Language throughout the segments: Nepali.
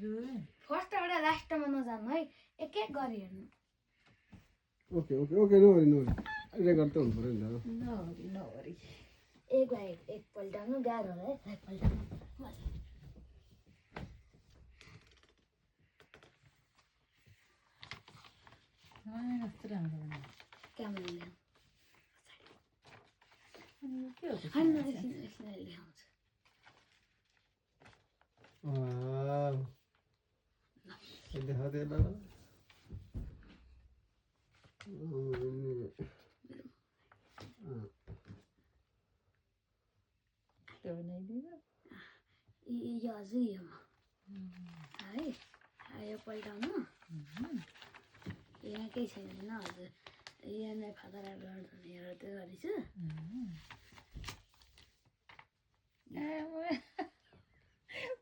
फर्स्टबाट लास्टमा नजानु है एक एक गरी हेर्नु ओके ओके ओके नवरी नवरी रेकर्ड त हुनु पर्यो नि त नवरी नवरी एक भाइ एक पल्टाउनु गाह्रो है पल्टाउनु क्यामेरा ल्याउँछ वाव देखा दे ला यो हजुर यो है यो पल्टाउनु यहाँ केही छैन हजुर यहाँ नै फादर हेर त्यो गरेछु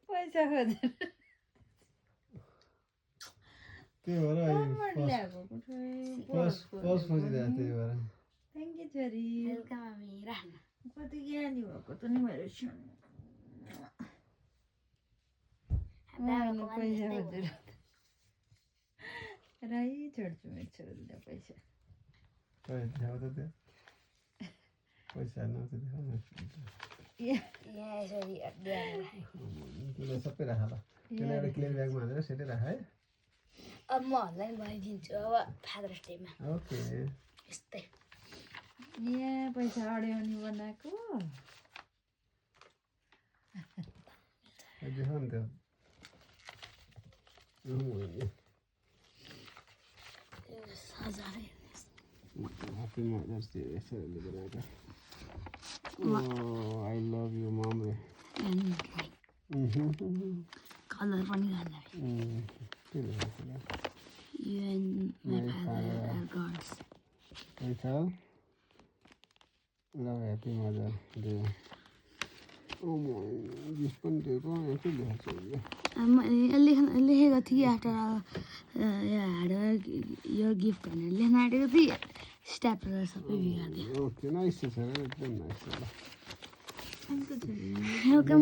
पैसा खोजेर त्यही भएर फर्स्ट खोजिरहेको त्यही भएर थ्याङ्क यू छोरी वेलकम हामी राख्नु कति ज्ञानी भएको त नि मेरो पैसा खोजेर राई छोड्छु मेरो छोरीलाई पैसा देखाऊ त त्यो पैसा नआउँछ देखाऊ न यहाँ यसरी त्यसले सबै राख ल त्यसलाई एउटा क्लियर ब्यागमा हालेर सेटै राख है अब म हल्लाई भइदिन्छु अब फादर्स डेमा ओके यस्तै यहाँ पैसा अड्याउने बनाएको देखाऊ नि त्यो Happy Mother's Day यसरी बनाएको I love you mom रे कलर पनि गर्नु के लेखेको छ You and my father are gods. Michael, love Happy Mother Day. Oh my, this one दिएको के लेखेको छ लेखेको थिएँ आफ्टर यो गिफ्ट भनेर लेख्न आँटेको थिएँ स्ट्यापलर सबै बिगारिदियो ओके नाइस छ एकदम नाइस छ वेलकम